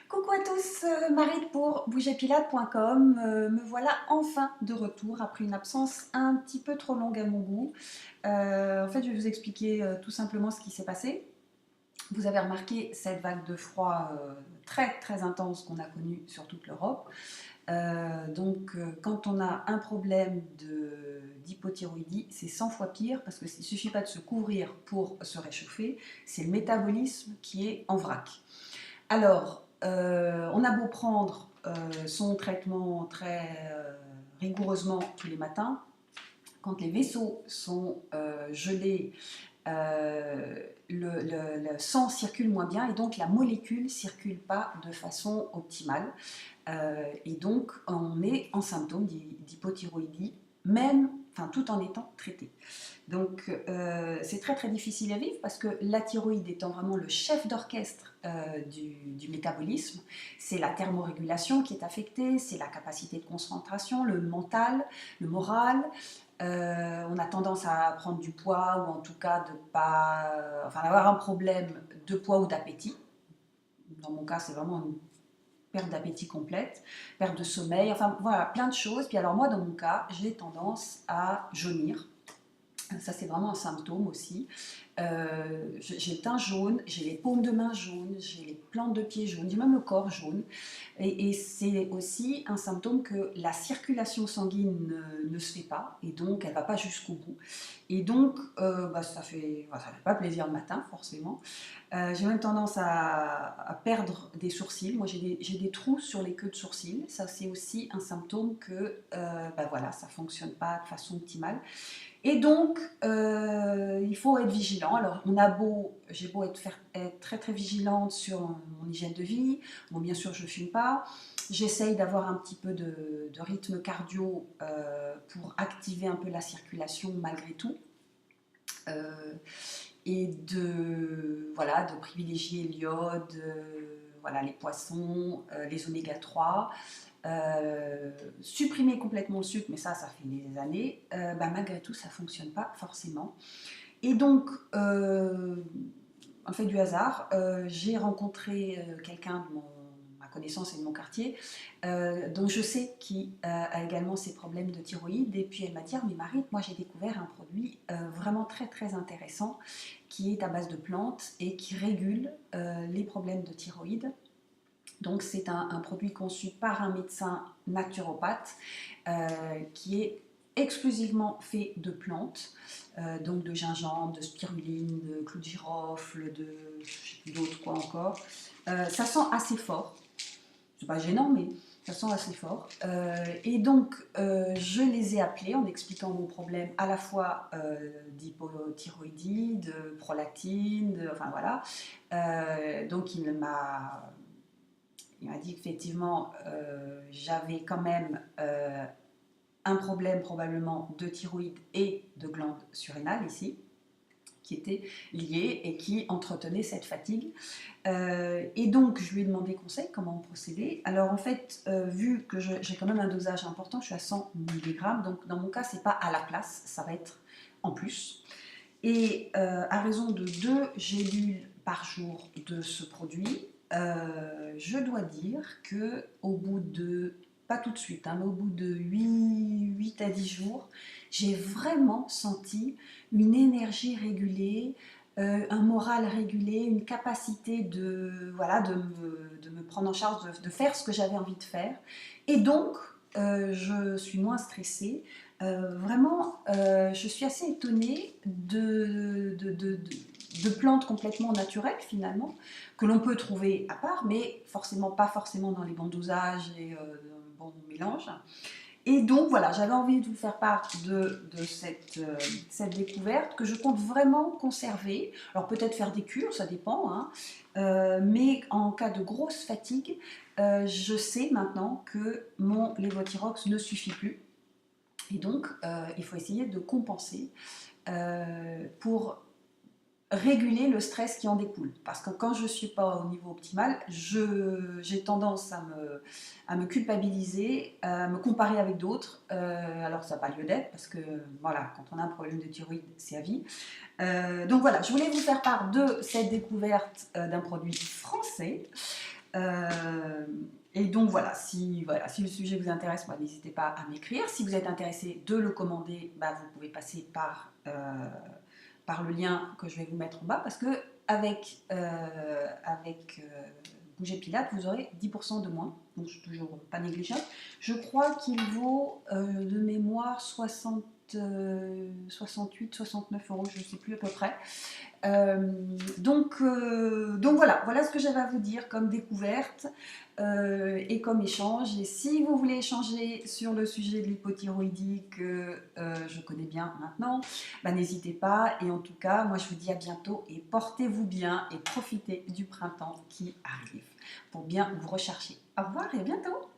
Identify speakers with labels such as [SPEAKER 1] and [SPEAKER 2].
[SPEAKER 1] Coucou à tous, Marie pour bougerpilates.com. Me voilà enfin de retour après une absence un petit peu trop longue à mon goût. En fait, je vais vous expliquer tout simplement ce qui s'est passé. Vous avez remarqué cette vague de froid très très intense qu'on a connue sur toute l'Europe. Quand on a un problème d'hypothyroïdie, c'est 100 fois pire parce qu'il ne suffit pas de se couvrir pour se réchauffer, c'est le métabolisme qui est en vrac. Alors, on a beau prendre son traitement très rigoureusement tous les matins, quand les vaisseaux sont gelés, le sang circule moins bien et donc la molécule ne circule pas de façon optimale. Et donc, on est en symptôme d'hypothyroïdie, même, enfin, tout en étant traité. Donc, c'est très très difficile à vivre parce que la thyroïde étant vraiment le chef d'orchestre du métabolisme, c'est la thermorégulation qui est affectée, c'est la capacité de concentration, le mental, le moral. On a tendance à prendre du poids ou en tout cas de pas, enfin, d'avoir un problème de poids ou d'appétit. Dans mon cas, c'est vraiment une perte d'appétit complète, perte de sommeil, enfin voilà, plein de choses. Puis alors moi, dans mon cas, j'ai tendance à jaunir. Ça, c'est vraiment un symptôme aussi. J'ai le teint jaune, j'ai les paumes de main jaunes, j'ai les plantes de pieds jaunes, j'ai même le corps jaune. Et c'est aussi un symptôme que la circulation sanguine ne se fait pas, et donc elle ne va pas jusqu'au bout. Et donc, ça fait pas plaisir le matin, forcément. J'ai même tendance à perdre des sourcils. Moi, j'ai des trous sur les queues de sourcils. Ça, c'est aussi un symptôme que ça ne fonctionne pas de façon optimale. Et donc, il faut être vigilant. Alors, j'ai beau être très très vigilante sur mon hygiène de vie. Bon, bien sûr, je ne fume pas. J'essaye d'avoir un petit peu de rythme cardio pour activer un peu la circulation malgré tout. Et de privilégier l'iode, les poissons, les oméga 3. Supprimer complètement le sucre, mais ça fait des années, malgré tout, ça ne fonctionne pas forcément. Et donc, en fait du hasard, j'ai rencontré quelqu'un de ma connaissance et de mon quartier, dont je sais qui a également ces problèmes de thyroïde. Et puis elle m'a dit: ah, mais Marie, moi j'ai découvert un produit vraiment très très intéressant qui est à base de plantes et qui régule les problèmes de thyroïde. Donc c'est un produit conçu par un médecin naturopathe qui est exclusivement fait de plantes, donc de gingembre, de spiruline, de clou de girofle, de je sais plus d'autres quoi encore. Ça sent assez fort, c'est pas gênant mais ça sent assez fort. Et donc je les ai appelés en expliquant mon problème à la fois d'hypothyroïdie, de prolactine, enfin voilà. Donc il m'a dit qu'effectivement, j'avais quand même un problème probablement de thyroïde et de glande surrénale ici, qui étaient liés et qui entretenaient cette fatigue. Et donc, je lui ai demandé conseil, comment procéder. Alors, en fait, vu que j'ai quand même un dosage important, je suis à 100 mg, donc dans mon cas, c'est pas à la place, ça va être en plus. Et à raison de 2 gélules par jour de ce produit, je dois dire qu'au bout de, pas tout de suite, mais au bout de 8 à 10 jours, j'ai vraiment senti une énergie régulée, un moral régulé, une capacité de me prendre en charge, de faire ce que j'avais envie de faire. Et donc, je suis moins stressée. Vraiment, je suis assez étonnée de plantes complètement naturelles finalement, que l'on peut trouver à part, mais pas forcément dans les bons dosages et dans le bon mélange. Et donc voilà, j'avais envie de vous faire part de cette découverte que je compte vraiment conserver. Alors peut-être faire des cures, ça dépend, hein. Mais en cas de grosse fatigue, je sais maintenant que mon lévothyrox ne suffit plus. Et donc, il faut essayer de compenser pour réguler le stress qui en découle. Parce que quand je ne suis pas au niveau optimal, j'ai tendance à me culpabiliser, à me comparer avec d'autres. Alors ça n'a pas lieu d'être, parce que voilà, quand on a un problème de thyroïde, c'est à vie. Donc voilà, je voulais vous faire part de cette découverte d'un produit français. Et donc voilà, si le sujet vous intéresse, bah, n'hésitez pas à m'écrire. Si vous êtes intéressé de le commander, bah, vous pouvez passer par le lien que je vais vous mettre en bas, parce que avec Bouger Pilates, vous aurez 10% de moins, donc c'est toujours pas négligeable. Je crois qu'il vaut de mémoire 68, 69 euros, je ne sais plus à peu près. Donc voilà ce que j'avais à vous dire comme découverte et comme échange. Et si vous voulez échanger sur le sujet de l'hypothyroïdie que je connais bien maintenant, bah, n'hésitez pas. Et en tout cas, moi je vous dis à bientôt et portez-vous bien et profitez du printemps qui arrive pour bien vous recharger. Au revoir et à bientôt.